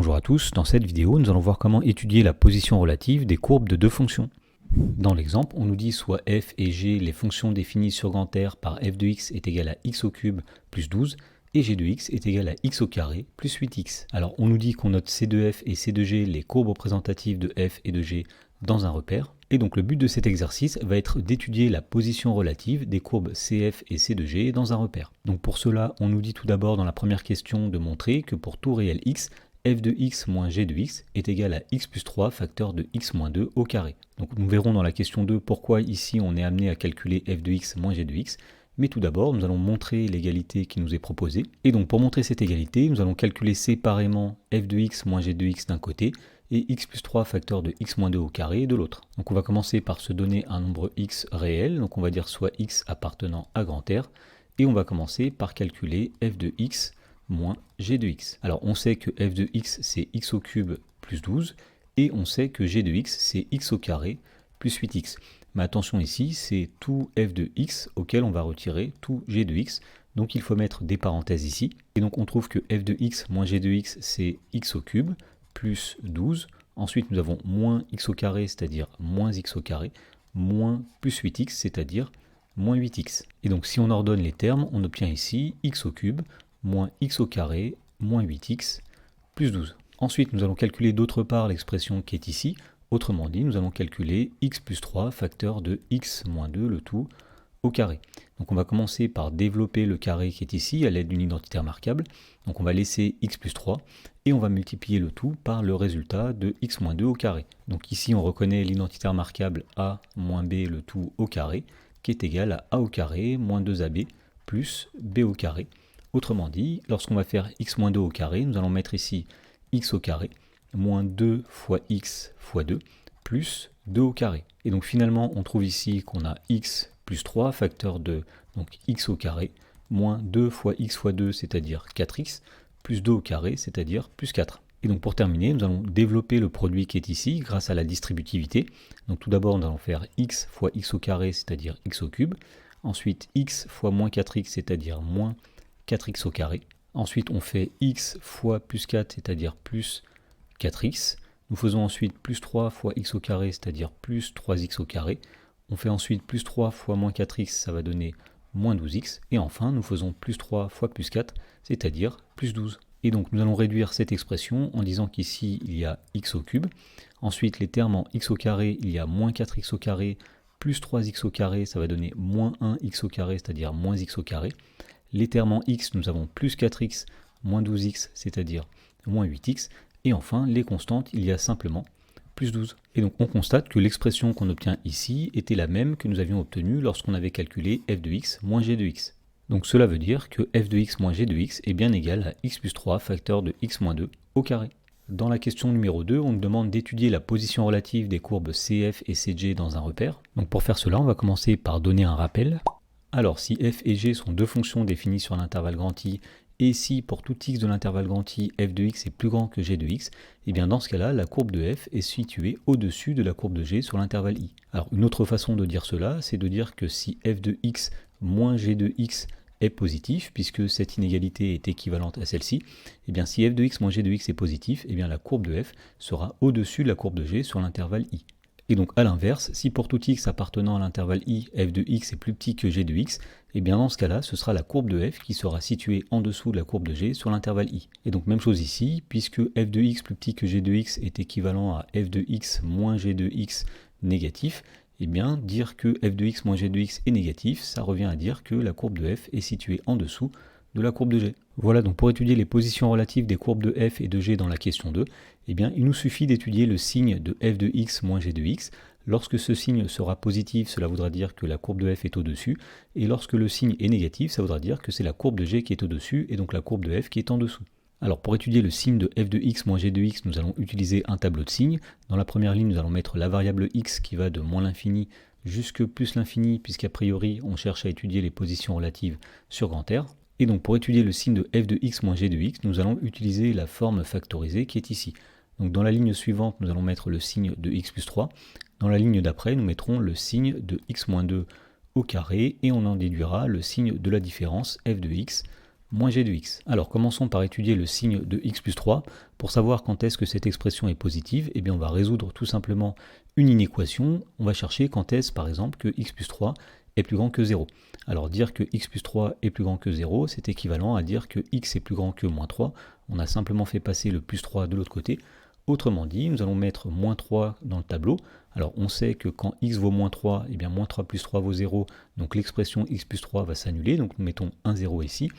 Bonjour à tous, dans cette vidéo nous allons voir comment étudier la position relative des courbes de deux fonctions. Dans l'exemple, on nous dit soit f et g, les fonctions définies sur grand R par f de x est égal à x au cube plus 12 et g de x est égal à x au carré plus 8x. Alors on nous dit qu'on note c de f et c de g, les courbes représentatives de f et de g, dans un repère. Et donc le but de cet exercice va être d'étudier la position relative des courbes CF et C de G dans un repère. Donc pour cela, on nous dit tout d'abord dans la première question de montrer que pour tout réel x, f de x moins g de x est égal à x plus 3 facteur de x moins 2 au carré. Donc nous verrons dans la question 2 pourquoi ici on est amené à calculer f de x moins g de x. Mais tout d'abord, nous allons montrer l'égalité qui nous est proposée. Et donc pour montrer cette égalité, nous allons calculer séparément f de x moins g de x d'un côté et x plus 3 facteur de x moins 2 au carré de l'autre. Donc on va commencer par se donner un nombre x réel, donc on va dire soit x appartenant à grand R, et on va commencer par calculer f de x moins g de x. Alors on sait que f de x c'est x au cube plus 12, et on sait que g de x c'est x au carré plus 8x. Mais attention ici, c'est tout f de x auquel on va retirer tout g de x, donc il faut mettre des parenthèses ici, et donc on trouve que f de x moins g de x c'est x au cube, plus 12, ensuite nous avons moins x au carré, c'est-à-dire moins x au carré, moins plus 8x, c'est-à-dire moins 8x. Et donc si on ordonne les termes, on obtient ici x au cube, moins x au carré, moins 8x, plus 12. Ensuite nous allons calculer d'autre part l'expression qui est ici, autrement dit nous allons calculer x plus 3 facteur de x moins 2, le tout au carré. Donc on va commencer par développer le carré qui est ici à l'aide d'une identité remarquable. Donc on va laisser x plus 3 et on va multiplier le tout par le résultat de x moins 2 au carré. Donc ici on reconnaît l'identité remarquable a moins b le tout au carré qui est égal à a au carré moins 2ab plus b au carré. Autrement dit, lorsqu'on va faire x moins 2 au carré, nous allons mettre ici x au carré moins 2 fois x fois 2 plus 2 au carré. Et donc finalement on trouve ici qu'on a x plus 3 facteur de donc x au carré moins 2 fois x fois 2 c'est-à-dire 4x plus 2 au carré c'est-à-dire plus 4. Et donc pour terminer nous allons développer le produit qui est ici grâce à la distributivité. Donc tout d'abord nous allons faire x fois x au carré c'est-à-dire x au cube, ensuite x fois moins 4x c'est-à-dire moins 4x au carré, ensuite on fait x fois plus 4 c'est-à-dire plus 4x, nous faisons ensuite plus 3 fois x au carré c'est-à-dire plus 3x au carré, on fait ensuite plus 3 fois moins 4x, ça va donner moins 12x. Et enfin, nous faisons plus 3 fois plus 4, c'est-à-dire plus 12. Et donc, nous allons réduire cette expression en disant qu'ici, il y a x au cube. Ensuite, les termes en x au carré, il y a moins 4x au carré, plus 3x au carré, ça va donner moins 1x au carré, c'est-à-dire moins x au carré. Les termes en x, nous avons plus 4x, moins 12x, c'est-à-dire moins 8x. Et enfin, les constantes, il y a simplement plus 12. Et donc on constate que l'expression qu'on obtient ici était la même que nous avions obtenue lorsqu'on avait calculé f de x moins g de x. Donc cela veut dire que f de x moins g de x est bien égal à x plus 3 facteur de x moins 2 au carré. Dans la question numéro 2, on nous demande d'étudier la position relative des courbes CF et CG dans un repère. Donc pour faire cela, on va commencer par donner un rappel. Alors si f et g sont deux fonctions définies sur l'intervalle grand I, et si pour tout x de l'intervalle grand I, f de x est plus grand que g de x, et bien dans ce cas-là, la courbe de f est située au-dessus de la courbe de g sur l'intervalle I. Alors une autre façon de dire cela, c'est de dire que si f de x moins g de x est positif, puisque cette inégalité est équivalente à celle-ci, et bien si f de x moins g de x est positif, et bien la courbe de f sera au-dessus de la courbe de g sur l'intervalle I. Et donc à l'inverse, si pour tout x appartenant à l'intervalle I, f de x est plus petit que g de x, et bien dans ce cas-là, ce sera la courbe de f qui sera située en dessous de la courbe de g sur l'intervalle I. Et donc même chose ici, puisque f de x plus petit que g de x est équivalent à f de x moins g de x négatif, et bien dire que f de x moins g de x est négatif, ça revient à dire que la courbe de f est située en dessous de la courbe de g. Voilà donc pour étudier les positions relatives des courbes de f et de g dans la question 2, eh bien, il nous suffit d'étudier le signe de f de x moins g de x. Lorsque ce signe sera positif, cela voudra dire que la courbe de f est au-dessus, et lorsque le signe est négatif, ça voudra dire que c'est la courbe de g qui est au-dessus, et donc la courbe de f qui est en dessous. Alors pour étudier le signe de f de x moins g de x, nous allons utiliser un tableau de signes. Dans la première ligne, nous allons mettre la variable x qui va de moins l'infini jusque plus l'infini, puisqu'a priori, on cherche à étudier les positions relatives sur grand R. Et donc pour étudier le signe de f de x moins g de x, nous allons utiliser la forme factorisée qui est ici. Donc dans la ligne suivante, nous allons mettre le signe de x plus 3. Dans la ligne d'après, nous mettrons le signe de x moins 2 au carré et on en déduira le signe de la différence f de x moins g de x. Alors commençons par étudier le signe de x plus 3. Pour savoir quand est-ce que cette expression est positive, eh bien on va résoudre tout simplement une inéquation. On va chercher quand est-ce par exemple que x plus 3 est plus grand que 0. Alors dire que x plus 3 est plus grand que 0, c'est équivalent à dire que x est plus grand que moins 3. On a simplement fait passer le plus 3 de l'autre côté. Autrement dit, nous allons mettre moins 3 dans le tableau. Alors on sait que quand x vaut moins 3, eh bien moins 3 plus 3 vaut 0, donc l'expression x plus 3 va s'annuler, donc nous mettons un 0 ici.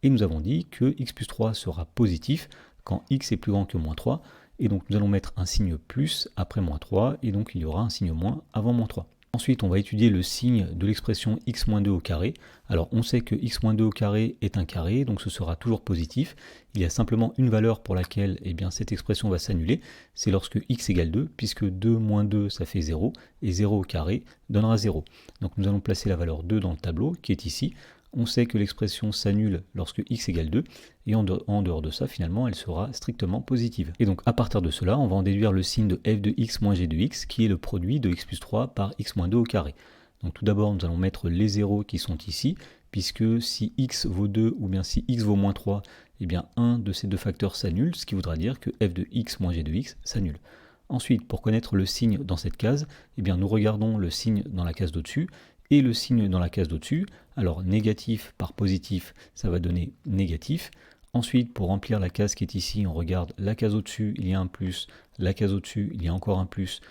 Et nous avons dit que x plus 3 sera positif quand x est plus grand que moins 3, et donc nous allons mettre un signe plus après moins 3, et donc il y aura un signe moins avant moins 3. Ensuite, on va étudier le signe de l'expression x-2 au carré. Alors, on sait que x-2 au carré est un carré, donc ce sera toujours positif. Il y a simplement une valeur pour laquelle eh bien, cette expression va s'annuler, c'est lorsque x égale 2, puisque 2 moins 2, ça fait 0, et 0 au carré donnera 0. Donc nous allons placer la valeur 2 dans le tableau, qui est ici. On sait que l'expression s'annule lorsque x égale 2, et en dehors de ça, finalement, elle sera strictement positive. Et donc, à partir de cela, on va en déduire le signe de f de x moins g de x, qui est le produit de x plus 3 par x moins 2 au carré. Donc tout d'abord, nous allons mettre les zéros qui sont ici, puisque si x vaut 2, ou bien si x vaut moins 3, eh bien un de ces deux facteurs s'annule, ce qui voudra dire que f de x moins g de x s'annule. Ensuite, pour connaître le signe dans cette case, eh bien nous regardons le signe dans la case d'au-dessus, et le signe dans la case d'au-dessus. Alors négatif par positif, ça va donner négatif. Ensuite, pour remplir la case qui est ici, on regarde la case au-dessus, il y a un plus, la case au-dessus, il y a encore un plus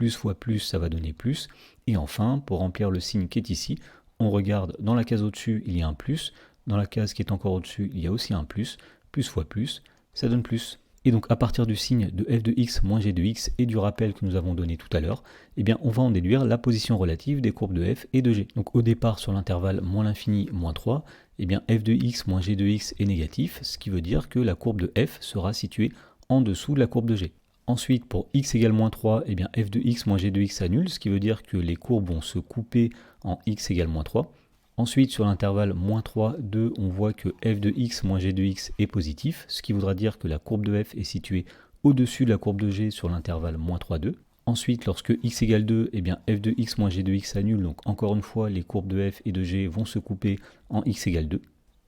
fois plus, ça va donner plus. Et enfin, pour remplir le signe qui est ici, on regarde dans la case au-dessus, il y a un plus, dans la case qui est encore au-dessus, il y a aussi un plus fois plus, ça donne plus. Et donc à partir du signe de f de x moins g de x et du rappel que nous avons donné tout à l'heure, eh bien on va en déduire la position relative des courbes de f et de g. Donc au départ sur l'intervalle moins l'infini moins 3, eh bien f de x moins g de x est négatif, ce qui veut dire que la courbe de f sera située en dessous de la courbe de g. Ensuite pour x égale moins 3, eh bien f de x moins g de x s'annule, ce qui veut dire que les courbes vont se couper en x égale moins 3. Ensuite, sur l'intervalle moins 3, 2, on voit que f de x moins g de x est positif, ce qui voudra dire que la courbe de f est située au-dessus de la courbe de g sur l'intervalle moins 3, 2. Ensuite, lorsque x égale 2, eh bien f de x moins g de x s'annule, donc encore une fois, les courbes de f et de g vont se couper en x égale 2.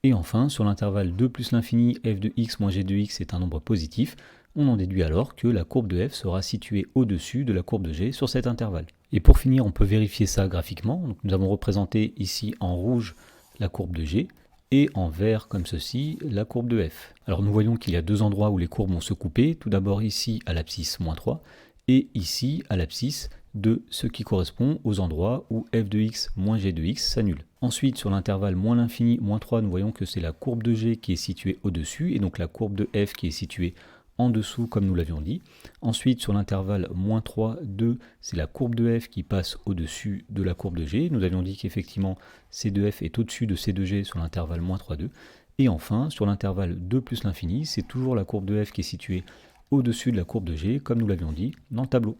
Et enfin, sur l'intervalle 2 plus l'infini, f de x moins g de x est un nombre positif. On en déduit alors que la courbe de f sera située au-dessus de la courbe de g sur cet intervalle. Et pour finir, on peut vérifier ça graphiquement. Donc, nous avons représenté ici en rouge la courbe de g et en vert comme ceci la courbe de f. Alors nous voyons qu'il y a deux endroits où les courbes vont se couper. Tout d'abord ici à l'abscisse moins 3 et ici à l'abscisse de ce qui correspond aux endroits où f de x moins g de x s'annule. Ensuite, sur l'intervalle moins l'infini moins 3, nous voyons que c'est la courbe de g qui est située au-dessus et donc la courbe de f qui est située en dessous comme nous l'avions dit. Ensuite sur l'intervalle moins 3, 2, c'est la courbe de f qui passe au-dessus de la courbe de g. Nous avions dit qu'effectivement c de f est au-dessus de c de g sur l'intervalle moins 3, 2. Et enfin sur l'intervalle 2 plus l'infini, c'est toujours la courbe de f qui est située au-dessus de la courbe de g comme nous l'avions dit dans le tableau.